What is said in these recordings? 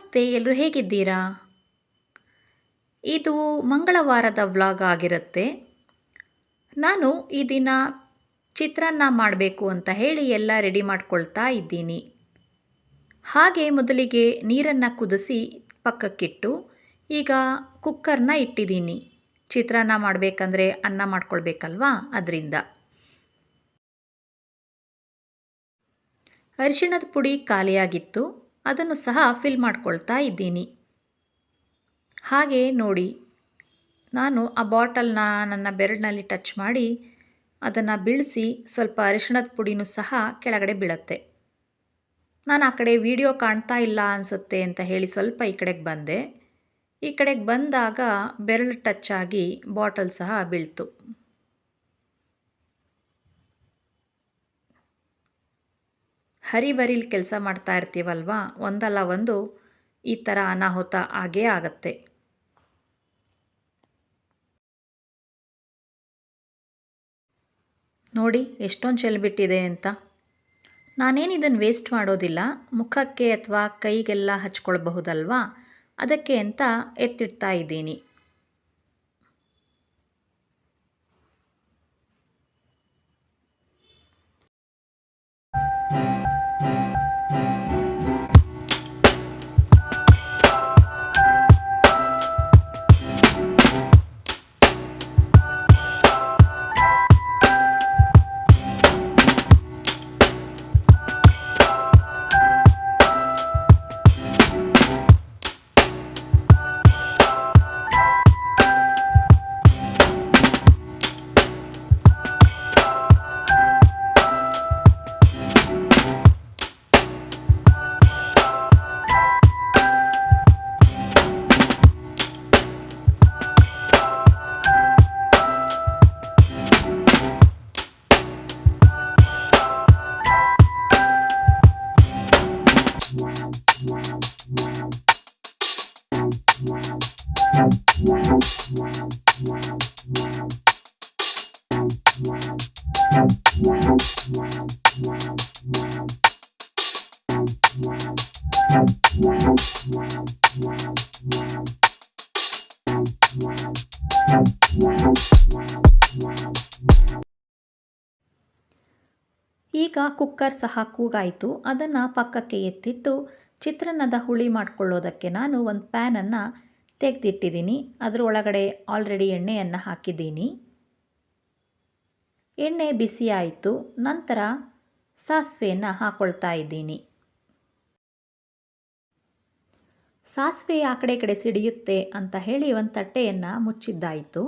ನಮಸ್ತೆ, ಎಲ್ಲರೂ ಹೇಗಿದ್ದೀರಾ? ಇದು ಮಂಗಳವಾರದ ವ್ಲಾಗ್ ಆಗಿರುತ್ತೆ. ನಾನು ಈ ದಿನ ಚಿತ್ರಾನ್ನ ಮಾಡಬೇಕು ಅಂತ ಹೇಳಿ ಎಲ್ಲ ರೆಡಿ ಮಾಡ್ಕೊಳ್ತಾ ಇದ್ದೀನಿ. ಹಾಗೆ ಮೊದಲಿಗೆ ನೀರನ್ನು ಕುದಿಸಿ ಪಕ್ಕಕ್ಕಿಟ್ಟು ಈಗ ಕುಕ್ಕರ್ನ ಇಟ್ಟಿದ್ದೀನಿ. ಚಿತ್ರಾನ್ನ ಮಾಡಬೇಕಂದ್ರೆ ಅನ್ನ ಮಾಡ್ಕೊಳ್ಬೇಕಲ್ವಾ, ಅದರಿಂದ. ಅರಿಶಿಣದ ಪುಡಿ ಖಾಲಿಯಾಗಿತ್ತು, ಅದನ್ನು ಸಹ ಫಿಲ್ ಮಾಡ್ಕೊಳ್ತಾ ಇದ್ದೀನಿ. ಹಾಗೆ ನೋಡಿ, ನಾನು ಆ ಬಾಟಲ್ನ ನನ್ನ ಬೆರಳಿನಲ್ಲಿ ಟಚ್ ಮಾಡಿ ಅದನ್ನು ಬೀಳಿಸಿ ಸ್ವಲ್ಪ ಅರಿಶಿಣದ ಪುಡಿನೂ ಸಹ ಕೆಳಗಡೆ ಬೀಳುತ್ತೆ. ನಾನು ಆ ಕಡೆ ವಿಡಿಯೋ ಕಾಣ್ತಾ ಇಲ್ಲ ಅನಿಸುತ್ತೆ ಅಂತ ಹೇಳಿ ಸ್ವಲ್ಪ ಈ ಕಡೆಗೆ ಬಂದೆ. ಈ ಕಡೆಗೆ ಬಂದಾಗ ಬೆರಳು ಟಚ್ ಆಗಿ ಬಾಟಲ್ ಸಹ ಬೀಳ್ತು. ಹರಿಬರಿಲಿ ಕೆಲಸ ಮಾಡ್ತಾ ಇರ್ತೀವಲ್ವ, ಒಂದಲ್ಲ ಒಂದು ಈ ಥರ ಅನಾಹುತ ಆಗೇ ಆಗತ್ತೆ. ನೋಡಿ ಎಷ್ಟೊಂದು ಚೆಲ್ಬಿಟ್ಟಿದೆ ಅಂತ. ನಾನೇನು ಇದನ್ನು ವೇಸ್ಟ್ ಮಾಡೋದಿಲ್ಲ, ಮುಖಕ್ಕೆ ಅಥವಾ ಕೈಗೆಲ್ಲ ಹಚ್ಕೊಳ್ಬಹುದಲ್ವಾ, ಅದಕ್ಕೆ ಅಂತ ಎತ್ತಿಡ್ತಾ ಇದ್ದೀನಿ. ಈಗ ಕುಕ್ಕರ್ ಸಹ ಕೂಗಾಯಿತು. ಅದನ್ನು ಪಕ್ಕಕ್ಕೆ ಎತ್ತಿಟ್ಟು ಚಿತ್ರಾನ್ನದ ಹುಳಿ ಮಾಡ್ಕೊಳ್ಳೋದಕ್ಕೆ ನಾನು ಒಂದು ಪ್ಯಾನನ್ನು ತೆಗೆದಿಟ್ಟಿದ್ದೀನಿ. ಅದರ ಒಳಗಡೆ ಆಲ್ರೆಡಿ ಎಣ್ಣೆಯನ್ನು ಹಾಕಿದ್ದೀನಿ. ಎಣ್ಣೆ ಬಿಸಿ ಆಯಿತು. ನಂತರ ಸಾಸಿವೆಯನ್ನು ಹಾಕ್ಕೊಳ್ತಾ ಇದ್ದೀನಿ. ಸಾಸಿವೆ ಆ ಕಡೆ ಈ ಕಡೆ ಸಿಡಿಯುತ್ತೆ ಅಂತ ಹೇಳಿ ಒಂದು ತಟ್ಟೆಯನ್ನು ಮುಚ್ಚಿದ್ದಾಯಿತು.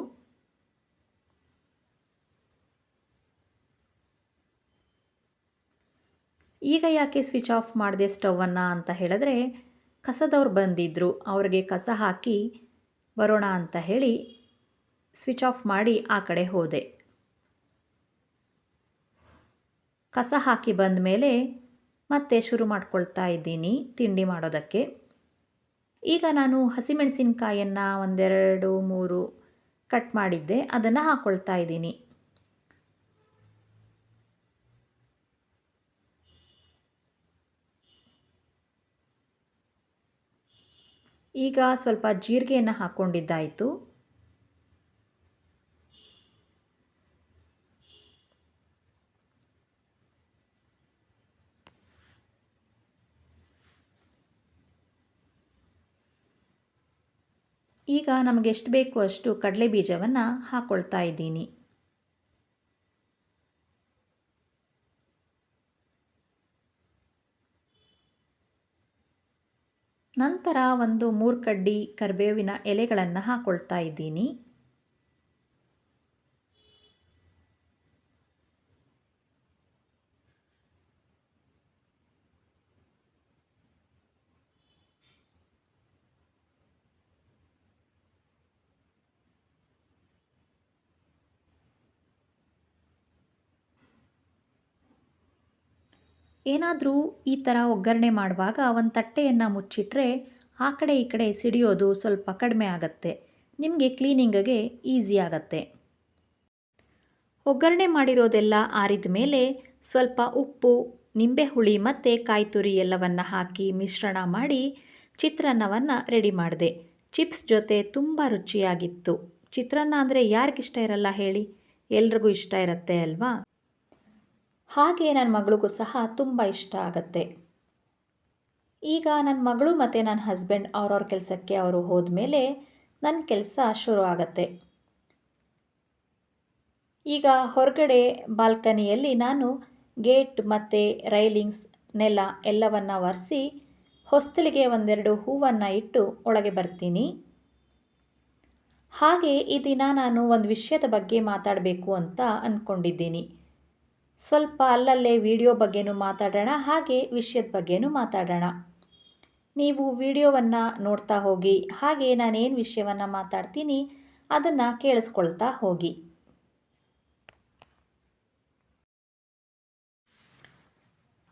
ಈಗ ಯಾಕೆ ಸ್ವಿಚ್ ಆಫ್ ಮಾಡಿದೆ ಸ್ಟವನ್ನು ಅಂತ ಹೇಳಿದ್ರೆ, ಕಸದವ್ರು ಬಂದಿದ್ದರು, ಅವ್ರಿಗೆ ಕಸ ಹಾಕಿ ಬರೋಣ ಅಂತ ಹೇಳಿ ಸ್ವಿಚ್ ಆಫ್ ಮಾಡಿ ಆ ಕಡೆ ಹೋದೆ. ಕಸ ಹಾಕಿ ಬಂದ ಮೇಲೆ ಮತ್ತೆ ಶುರು ಮಾಡ್ಕೊಳ್ತಾ ಇದ್ದೀನಿ ತಿಂಡಿ ಮಾಡೋದಕ್ಕೆ. ಈಗ ನಾನು ಹಸಿಮೆಣಸಿನ್ಕಾಯನ್ನು 1, 2, 3 ಕಟ್ ಮಾಡಿದ್ದೆ, ಅದನ್ನು ಹಾಕ್ಕೊಳ್ತಾ ಇದ್ದೀನಿ. ಈಗ ಸ್ವಲ್ಪ ಜೀರಿಗೆಯನ್ನು ಹಾಕ್ಕೊಂಡಿದ್ದಾಯಿತು. ಈಗ ನಮಗೆ ಎಷ್ಟು ಬೇಕು ಅಷ್ಟು ಕಡಲೆ ಬೀಜವನ್ನು ಹಾಕ್ಕೊಳ್ತಾ ಇದ್ದೀನಿ. ನಂತರ 3 ಕಡ್ಡಿ ಕರಿಬೇವಿನ ಎಲೆಗಳನ್ನು ಹಾಕ್ಕೊಳ್ತಾ ಇದ್ದೀನಿ. ಏನಾದರೂ ಈ ಥರ ಒಗ್ಗರಣೆ ಮಾಡುವಾಗ ಒಂದು ತಟ್ಟೆಯನ್ನು ಮುಚ್ಚಿಟ್ರೆ ಆ ಕಡೆ ಈ ಕಡೆ ಸಿಡಿಯೋದು ಸ್ವಲ್ಪ ಕಡಿಮೆ ಆಗುತ್ತೆ. ನಿಮಗೆ ಕ್ಲೀನಿಂಗಿಗೆ ಈಸಿ ಆಗುತ್ತೆ. ಒಗ್ಗರಣೆ ಮಾಡಿರೋದೆಲ್ಲ ಆರಿದ ಮೇಲೆ ಸ್ವಲ್ಪ ಉಪ್ಪು, ನಿಂಬೆ ಹುಳಿ ಮತ್ತು ಕಾಯಿ ತುರಿ ಎಲ್ಲವನ್ನು ಹಾಕಿ ಮಿಶ್ರಣ ಮಾಡಿ ಚಿತ್ರಾನ್ನವನ್ನು ರೆಡಿ ಮಾಡಿದೆ. ಚಿಪ್ಸ್ ಜೊತೆ ತುಂಬ ರುಚಿಯಾಗಿತ್ತು. ಚಿತ್ರಾನ್ನ ಅಂದರೆ ಯಾರಿಗಿಷ್ಟ ಇರಲ್ಲ ಹೇಳಿ, ಎಲ್ರಿಗೂ ಇಷ್ಟ ಇರುತ್ತೆ ಅಲ್ವಾ. ಹಾಗೆ ನನ್ನ ಮಗಳಿಗೂ ಸಹ ತುಂಬ ಇಷ್ಟ ಆಗತ್ತೆ. ಈಗ ನನ್ನ ಮಗಳು ಮತ್ತು ನನ್ನ ಹಸ್ಬೆಂಡ್ ಅವ್ರವ್ರ ಕೆಲಸಕ್ಕೆ ಅವರು ಹೋದ್ಮೇಲೆ ನನ್ನ ಕೆಲಸ ಶುರು ಆಗತ್ತೆ. ಈಗ ಹೊರಗಡೆ ಬಾಲ್ಕನಿಯಲ್ಲಿ ನಾನು ಗೇಟ್ ಮತ್ತು ರೈಲಿಂಗ್ಸ್ ನೆಲ ಎಲ್ಲವನ್ನು ಒರೆಸಿ ಹೊಸ್ತಿಲಿಗೆ ಒಂದೆರಡು ಹೂವನ್ನು ಇಟ್ಟು ಒಳಗೆ ಬರ್ತೀನಿ. ಹಾಗೆ ಈ ದಿನ ನಾನು ಒಂದು ವಿಷಯದ ಬಗ್ಗೆ ಮಾತಾಡಬೇಕು ಅಂತ ಅಂದ್ಕೊಂಡಿದ್ದೀನಿ. ಸ್ವಲ್ಪ ಅಲ್ಲಲ್ಲೇ ವಿಡಿಯೋ ಬಗ್ಗೆನೂ ಮಾತಾಡೋಣ, ಹಾಗೆ ವಿಷಯದ ಬಗ್ಗೆನೂ ಮಾತಾಡೋಣ. ನೀವು ವಿಡಿಯೋವನ್ನು ನೋಡ್ತಾ ಹೋಗಿ, ಹಾಗೆ ನಾನೇನು ವಿಷಯವನ್ನು ಮಾತಾಡ್ತೀನಿ ಅದನ್ನು ಕೇಳಿಸ್ಕೊಳ್ತಾ ಹೋಗಿ.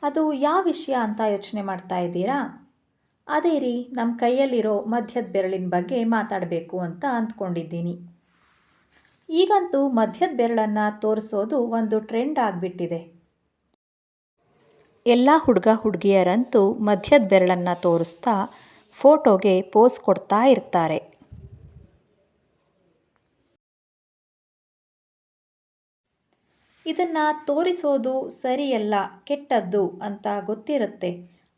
ಅದು ಯಾವ ವಿಷಯ ಅಂತ ಯೋಚನೆ ಮಾಡ್ತಾ ಇದ್ದೀರಾ? ಅದೇ ರೀ, ನಮ್ಮ ಕೈಯಲ್ಲಿರೋ ಮಧ್ಯದ ಬೆರಳಿನ ಬಗ್ಗೆ ಮಾತಾಡಬೇಕು ಅಂತ ಅಂದ್ಕೊಂಡಿದ್ದೀನಿ. ಈಗಂತೂ ಮಧ್ಯದ ಬೆರಳನ್ನು ತೋರಿಸೋದು ಒಂದು ಟ್ರೆಂಡ್ ಆಗಿಬಿಟ್ಟಿದೆ. ಎಲ್ಲ ಹುಡುಗ ಹುಡುಗಿಯರಂತೂ ಮಧ್ಯದ ಬೆರಳನ್ನು ತೋರಿಸ್ತಾ ಫೋಟೋಗೆ ಪೋಸ್ ಕೊಡ್ತಾ ಇರ್ತಾರೆ. ಇದನ್ನು ತೋರಿಸೋದು ಸರಿಯಲ್ಲ, ಕೆಟ್ಟದ್ದು ಅಂತ ಗೊತ್ತಿರುತ್ತೆ.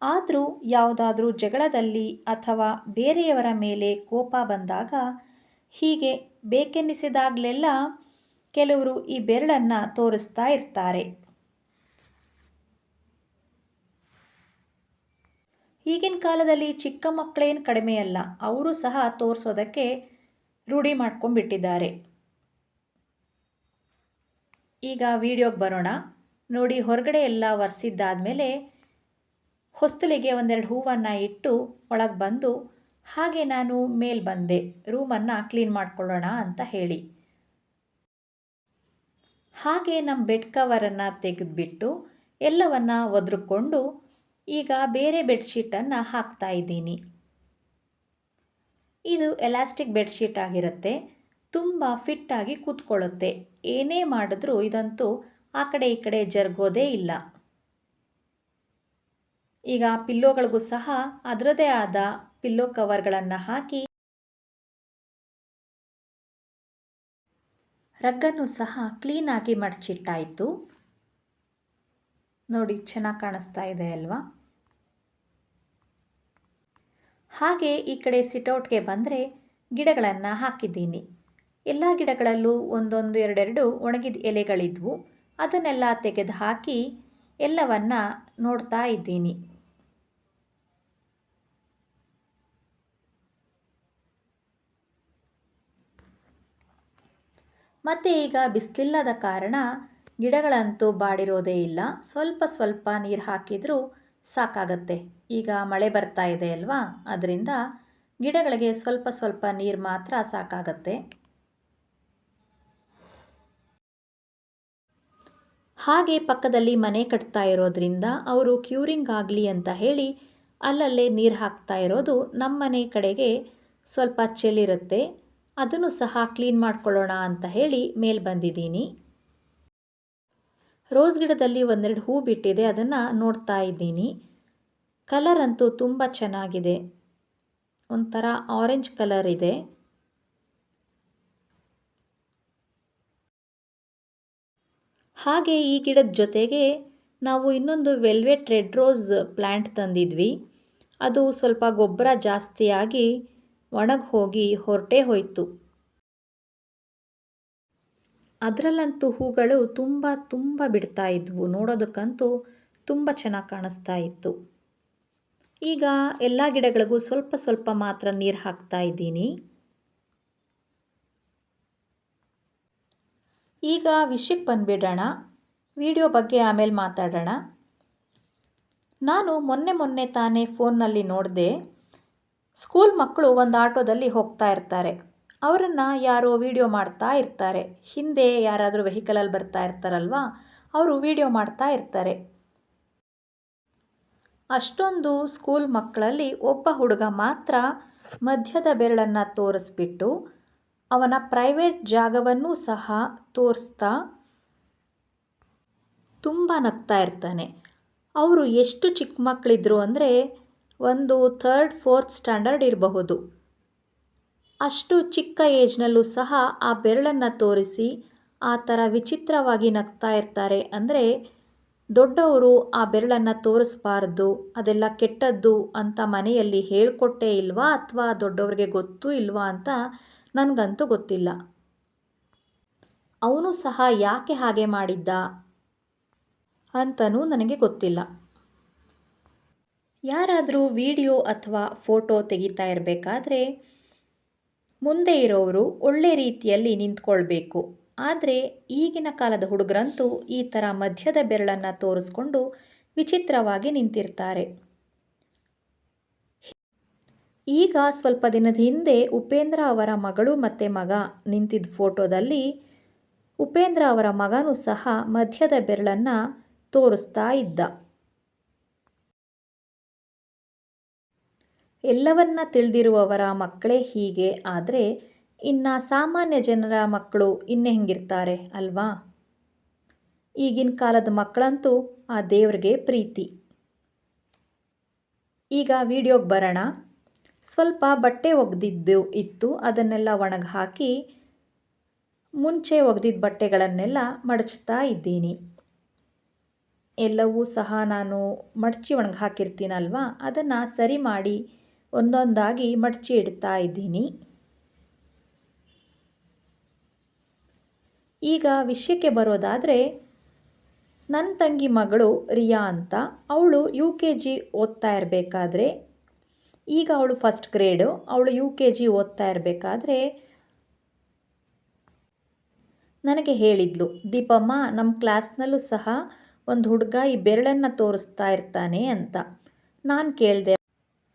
ಆದರೂ ಯಾವುದಾದ್ರೂ ಜಗಳದಲ್ಲಿ ಅಥವಾ ಬೇರೆಯವರ ಮೇಲೆ ಕೋಪ ಬಂದಾಗ, ಹೀಗೆ ಬೇಕೆನ್ನಿಸಿದಾಗಲೆಲ್ಲ ಕೆಲವರು ಈ ಬೆರಳನ್ನು ತೋರಿಸ್ತಾ ಇರ್ತಾರೆ. ಈಗಿನ ಕಾಲದಲ್ಲಿ ಚಿಕ್ಕ ಮಕ್ಕಳೇನು ಕಡಿಮೆಯಲ್ಲ, ಅವರು ಸಹ ತೋರಿಸೋದಕ್ಕೆ ರೂಢಿ ಮಾಡ್ಕೊಂಡ್ಬಿಟ್ಟಿದ್ದಾರೆ. ಈಗ ವಿಡಿಯೋಗೆ ಬರೋಣ. ನೋಡಿ, ಹೊರಗಡೆ ಎಲ್ಲ ಒರೆಸಿದ್ದಾದಮೇಲೆ ಹೊಸ್ತಿಲಿಗೆ ಒಂದೆರಡು ಹೂವನ್ನು ಇಟ್ಟು ಒಳಗೆ ಬಂದು, ಹಾಗೆ ನಾನು ಮೇಲೆ ಬಂದೆ ರೂಮನ್ನು ಕ್ಲೀನ್ ಮಾಡ್ಕೊಳ್ಳೋಣ ಅಂತ ಹೇಳಿ. ಹಾಗೆ ನಮ್ಮ ಬೆಡ್ ಕವರನ್ನು ತೆಗೆದುಬಿಟ್ಟು ಎಲ್ಲವನ್ನು ಒದ್ರಿಕೊಂಡು ಈಗ ಬೇರೆ ಬೆಡ್ಶೀಟನ್ನು ಹಾಕ್ತಾ ಇದ್ದೀನಿ. ಇದು ಎಲಾಸ್ಟಿಕ್ ಬೆಡ್ಶೀಟ್ ಆಗಿರುತ್ತೆ, ತುಂಬ ಫಿಟ್ಟಾಗಿ ಕೂತ್ಕೊಳ್ಳುತ್ತೆ. ಏನೇ ಮಾಡಿದ್ರೂ ಇದಂತೂ ಆ ಕಡೆ ಈ ಕಡೆ ಜರುಗೋದೇ ಇಲ್ಲ. ಈಗ ಪಿಲ್ಲೋಗಳಿಗೂ ಸಹ ಅದರದೇ ಆದ ಪಿಲ್ಲೋ ಕವರ್ಗಳನ್ನು ಹಾಕಿ ರಗ್ಗನ್ನು ಸಹ ಕ್ಲೀನಾಗಿ ಮಡಚಿಟ್ಟಾಯಿತು. ನೋಡಿ, ಚೆನ್ನಾಗಿ ಕಾಣಿಸ್ತಾ ಇದೆ ಅಲ್ವಾ. ಹಾಗೆ ಈ ಕಡೆ ಸಿಟೌಟ್ಗೆ ಬಂದರೆ ಗಿಡಗಳನ್ನು ಹಾಕಿದ್ದೀನಿ. ಎಲ್ಲ ಗಿಡಗಳಲ್ಲೂ ಒಂದೊಂದು ಎರಡೆರಡು ಒಣಗಿದ ಎಲೆಗಳಿದ್ವು. ಅದನ್ನೆಲ್ಲ ತೆಗೆದು ಹಾಕಿ ಎಲ್ಲವನ್ನ ನೋಡ್ತಾ ಇದ್ದೀನಿ. ಮತ್ತು ಈಗ ಬಿಸಿಲಿಲ್ಲದ ಕಾರಣ ಗಿಡಗಳಂತೂ ಬಾಡಿರೋದೇ ಇಲ್ಲ. ಸ್ವಲ್ಪ ಸ್ವಲ್ಪ ನೀರು ಹಾಕಿದರೂ ಸಾಕಾಗತ್ತೆ. ಈಗ ಮಳೆ ಬರ್ತಾ ಇದೆ ಅಲ್ವಾ, ಅದರಿಂದ ಗಿಡಗಳಿಗೆ ಸ್ವಲ್ಪ ಸ್ವಲ್ಪ ನೀರು ಮಾತ್ರ ಸಾಕಾಗತ್ತೆ. ಹಾಗೆ ಪಕ್ಕದಲ್ಲಿ ಮನೆ ಕಟ್ತಾ ಇರೋದ್ರಿಂದ ಅವರು ಕ್ಯೂರಿಂಗ್ ಆಗಲಿ ಅಂತ ಹೇಳಿ ಅಲ್ಲಲ್ಲೇ ನೀರು ಹಾಕ್ತಾ ಇರೋದು. ನಮ್ಮ ಮನೆ ಕಡೆಗೆ ಸ್ವಲ್ಪ ಚೆಲ್ಲಿರುತ್ತೆ, ಅದನ್ನು ಸಹ ಕ್ಲೀನ್ ಮಾಡ್ಕೊಳ್ಳೋಣ ಅಂತ ಹೇಳಿ ಮೇಲೆ ಬಂದಿದ್ದೀನಿ. ರೋಸ್ ಗಿಡದಲ್ಲಿ ಒಂದೆರಡು ಹೂ ಬಿಟ್ಟಿದೆ, ಅದನ್ನು ನೋಡ್ತಾ ಇದ್ದೀನಿ. ಕಲರ್ ಅಂತೂ ತುಂಬ ಚೆನ್ನಾಗಿದೆ, ಒಂಥರ ಆರೆಂಜ್ ಕಲರ್ ಇದೆ. ಹಾಗೆ ಈ ಗಿಡದ ಜೊತೆಗೆ ನಾವು ಇನ್ನೊಂದು ವೆಲ್ವೆಟ್ ರೆಡ್ ರೋಸ್ ಪ್ಲ್ಯಾಂಟ್ ತಂದಿದ್ವಿ. ಅದು ಸ್ವಲ್ಪ ಗೊಬ್ಬರ ಜಾಸ್ತಿಯಾಗಿ ಒಣಗಿ ಹೋಗಿ ಹೊರಟೇ ಹೋಯಿತು. ಅದರಲ್ಲಂತೂ ಹೂಗಳು ತುಂಬ ತುಂಬ ಬಿಡ್ತಾ ಇದ್ವು, ನೋಡೋದಕ್ಕಂತೂ ತುಂಬ ಚೆನ್ನಾಗಿ ಕಾಣಿಸ್ತಾ ಇತ್ತು. ಈಗ ಎಲ್ಲ ಗಿಡಗಳಿಗೂ ಸ್ವಲ್ಪ ಸ್ವಲ್ಪ ಮಾತ್ರ ನೀರು ಹಾಕ್ತಾ ಇದ್ದೀನಿ. ಈಗ ವಿಷಯಕ್ಕೆ ಬಂದುಬಿಡೋಣ, ವಿಡಿಯೋ ಬಗ್ಗೆ ಆಮೇಲೆ ಮಾತಾಡೋಣ. ನಾನು ಮೊನ್ನೆ ತಾನೇ ಫೋನ್ನಲ್ಲಿ ನೋಡಿದೆ, ಸ್ಕೂಲ್ ಮಕ್ಕಳು ಒಂದು ಆಟೋದಲ್ಲಿ ಹೋಗ್ತಾ ಇರ್ತಾರೆ. ಅವರನ್ನು ಯಾರೋ ವಿಡಿಯೋ ಮಾಡ್ತಾ ಇರ್ತಾರೆ. ಹಿಂದೆ ಯಾರಾದರೂ ವೆಹಿಕಲಲ್ಲಿ ಬರ್ತಾ ಇರ್ತಾರಲ್ವ, ಅವರು ವಿಡಿಯೋ ಮಾಡ್ತಾ ಇರ್ತಾರೆ. ಅಷ್ಟೊಂದು ಸ್ಕೂಲ್ ಮಕ್ಕಳಲ್ಲಿ ಒಬ್ಬ ಹುಡುಗ ಮಾತ್ರ ಮಧ್ಯದ ಬೆರಳನ್ನು ತೋರಿಸ್ಬಿಟ್ಟು ಅವನ ಪ್ರೈವೇಟ್ ಜಾಗವನ್ನೂ ಸಹ ತೋರಿಸ್ತಾ ತುಂಬ ನಗ್ತಾ ಇರ್ತಾನೆ. ಅವರು ಎಷ್ಟು ಚಿಕ್ಕ ಮಕ್ಕಳಿದ್ರು ಅಂದರೆ ಒಂದು 3rd 4th ಸ್ಟ್ಯಾಂಡರ್ಡ್ ಇರಬಹುದು. ಅಷ್ಟು ಚಿಕ್ಕ ಏಜ್ನಲ್ಲೂ ಸಹ ಆ ಬೆರಳನ್ನು ತೋರಿಸಿ ಆ ಥರ ವಿಚಿತ್ರವಾಗಿ ನಗ್ತಾ ಇರ್ತಾರೆ. ಅಂದರೆ ದೊಡ್ಡವರು ಆ ಬೆರಳನ್ನು ತೋರಿಸ್ಬಾರ್ದು, ಅದೆಲ್ಲ ಕೆಟ್ಟದ್ದು ಅಂತ ಮನೆಯಲ್ಲಿ ಹೇಳಿಕೊಟ್ಟೇ ಇಲ್ವಾ ಅಥವಾ ದೊಡ್ಡವ್ರಿಗೆ ಗೊತ್ತೂ ಇಲ್ವಾ ಅಂತ ನನಗಂತೂ ಗೊತ್ತಿಲ್ಲ. ಅವನು ಸಹ ಯಾಕೆ ಹಾಗೆ ಮಾಡಿದ್ದ ಅಂತಲೂ ನನಗೆ ಗೊತ್ತಿಲ್ಲ. ಯಾರಾದರೂ ವಿಡಿಯೋ ಅಥವಾ ಫೋಟೋ ತೆಗಿತಾ ಇರಬೇಕಾದ್ರೆ ಮುಂದೆ ಇರೋರು ಒಳ್ಳೆ ರೀತಿಯಲ್ಲಿ ನಿಂತ್ಕೊಳ್ಬೇಕು. ಆದರೆ ಈಗಿನ ಕಾಲದ ಹುಡುಗರಂತೂ ಈ ಥರ ಮಧ್ಯದ ಬೆರಳನ್ನು ತೋರಿಸ್ಕೊಂಡು ವಿಚಿತ್ರವಾಗಿ ನಿಂತಿರ್ತಾರೆ. ಈಗ ಸ್ವಲ್ಪ ದಿನದ ಹಿಂದೆ ಉಪೇಂದ್ರ ಅವರ ಮಗಳು ಮತ್ತು ಮಗ ನಿಂತಿದ್ದ ಫೋಟೋದಲ್ಲಿ ಉಪೇಂದ್ರ ಅವರ ಮಗನೂ ಸಹ ಮಧ್ಯದ ಬೆರಳನ್ನು ತೋರಿಸ್ತಾ ಇದ್ದ. ಎಲ್ಲವನ್ನ ತಿಳಿದಿರುವವರ ಮಕ್ಕಳೇ ಹೀಗೆ ಆದರೆ ಇನ್ನು ಸಾಮಾನ್ಯ ಜನರ ಮಕ್ಕಳು ಇನ್ನೇ ಹೆಂಗಿರ್ತಾರೆ ಅಲ್ವಾ? ಈಗಿನ ಕಾಲದ ಮಕ್ಕಳಂತೂ ಆ ದೇವ್ರಿಗೆ ಪ್ರೀತಿ. ಈಗ ವಿಡಿಯೋಗೆ ಬರೋಣ. ಸ್ವಲ್ಪ ಬಟ್ಟೆ ಒಗೆದಿದ್ದು ಇತ್ತು, ಅದನ್ನೆಲ್ಲ ಒಣಗಿ ಹಾಕಿ ಮುಂಚೆ ಒಗೆದಿದ್ದ ಬಟ್ಟೆಗಳನ್ನೆಲ್ಲ ಮಡಚ್ತಾ ಇದ್ದೀನಿ. ಎಲ್ಲವೂ ಸಹ ನಾನು ಮಡಚಿ ಒಣಗಿ ಹಾಕಿರ್ತೀನಲ್ವಾ, ಅದನ್ನು ಸರಿ ಮಾಡಿ ಒಂದೊಂದಾಗಿ ಮಡಚಿ ಇಡ್ತಾ ಇದ್ದೀನಿ. ಈಗ ವಿಷಯಕ್ಕೆ ಬರೋದಾದರೆ, ನನ್ನ ತಂಗಿ ಮಗಳು ರಿಯಾ ಅಂತ, ಅವಳು UKG ಓದ್ತಾ ಇರಬೇಕಾದ್ರೆ, ಈಗ ಅವಳು 1st ಗ್ರೇಡು, ಅವಳು UKG ಓದ್ತಾ ಇರಬೇಕಾದ್ರೆ ನನಗೆ ಹೇಳಿದ್ಲು, ದೀಪಮ್ಮ ನಮ್ಮ ಕ್ಲಾಸ್ನಲ್ಲೂ ಸಹ ಒಂದು ಹುಡುಗ ಈ ಬೆರಳನ್ನು ತೋರಿಸ್ತಾ ಇರ್ತಾನೆ ಅಂತ. ನಾನು ಕೇಳಿದೆ,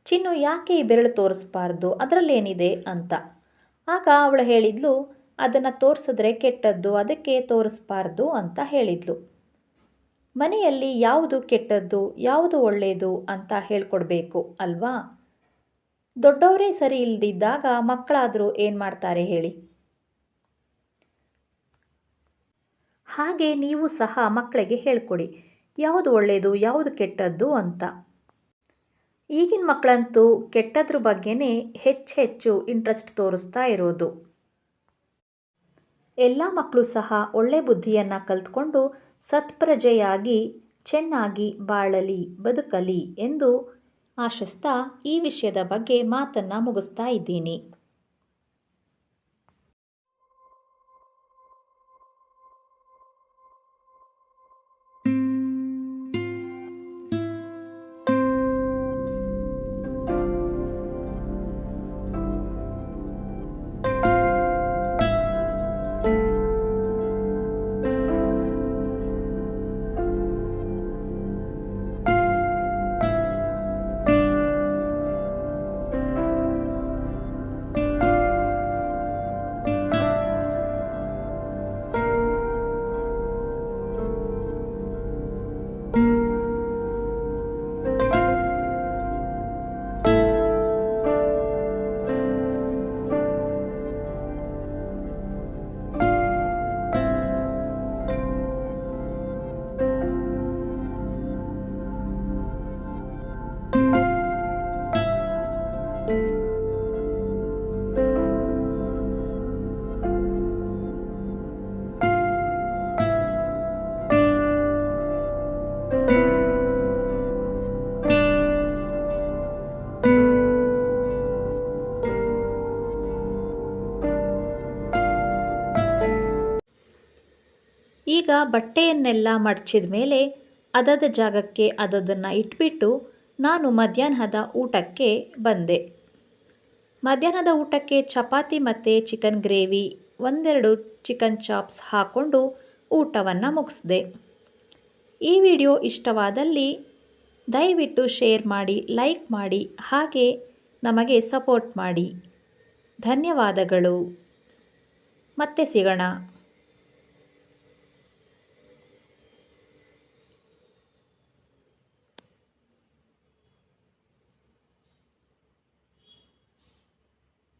ಚಿನ್ನು ಯಾಕೆ ಈ ಬೆರಳು ತೋರಿಸ್ಬಾರ್ದು, ಅದರಲ್ಲೇನಿದೆ ಅಂತ. ಆಗ ಅವಳು ಹೇಳಿದ್ಲು, ಅದನ್ನು ತೋರಿಸಿದ್ರೆ ಕೆಟ್ಟದ್ದು, ಅದಕ್ಕೆ ತೋರಿಸ್ಬಾರ್ದು ಅಂತ ಹೇಳಿದ್ಲು. ಮನೆಯಲ್ಲಿ ಯಾವುದು ಕೆಟ್ಟದ್ದು ಯಾವುದು ಒಳ್ಳೆಯದು ಅಂತ ಹೇಳ್ಕೊಡ್ಬೇಕು ಅಲ್ವಾ? ದೊಡ್ಡವರೇ ಸರಿ ಇಲ್ಲದಿದ್ದಾಗ ಮಕ್ಕಳಾದರೂ ಏನು ಮಾಡ್ತಾರೆ ಹೇಳಿ? ಹಾಗೆ ನೀವು ಸಹ ಮಕ್ಕಳಿಗೆ ಹೇಳ್ಕೊಡಿ, ಯಾವುದು ಒಳ್ಳೆಯದು ಯಾವುದು ಕೆಟ್ಟದ್ದು ಅಂತ. ಈಗಿನ ಮಕ್ಕಳಂತೂ ಕೆಟ್ಟದ್ರ ಬಗ್ಗೆನೇ ಹೆಚ್ಚು ಇಂಟ್ರೆಸ್ಟ್ ತೋರಿಸ್ತಾ ಇರೋದು. ಎಲ್ಲ ಮಕ್ಕಳು ಸಹ ಒಳ್ಳೆ ಬುದ್ಧಿಯನ್ನು ಕಲಿತ್ಕೊಂಡು ಸತ್ಪ್ರಜೆಯಾಗಿ ಚೆನ್ನಾಗಿ ಬಾಳಲಿ ಬದುಕಲಿ ಎಂದು ಆಶಿಸ್ತಾ ಈ ವಿಷಯದ ಬಗ್ಗೆ ಮಾತನ್ನು ಮುಗಿಸ್ತಾ ಇದ್ದೀನಿ. ಈಗ ಬಟ್ಟೆಯನ್ನೆಲ್ಲ ಮಡಚಿದ ಮೇಲೆ ಅದದ ಜಾಗಕ್ಕೆ ಅದನ್ನು ಇಟ್ಬಿಟ್ಟು ನಾನು ಮಧ್ಯಾಹ್ನದ ಊಟಕ್ಕೆ ಬಂದೆ. ಮಧ್ಯಾಹ್ನದ ಊಟಕ್ಕೆ ಚಪಾತಿ ಮತ್ತು ಚಿಕನ್ ಗ್ರೇವಿ, 1-2 ಚಿಕನ್ ಚಾಪ್ಸ್ ಹಾಕ್ಕೊಂಡು ಊಟವನ್ನು ಮುಗಿಸ್ದೆ. ಈ ವಿಡಿಯೋ ಇಷ್ಟವಾದಲ್ಲಿ ದಯವಿಟ್ಟು ಶೇರ್ ಮಾಡಿ, ಲೈಕ್ ಮಾಡಿ, ಹಾಗೆ ನಮಗೆ ಸಪೋರ್ಟ್ ಮಾಡಿ. ಧನ್ಯವಾದಗಳು. ಮತ್ತೆ ಸಿಗೋಣ.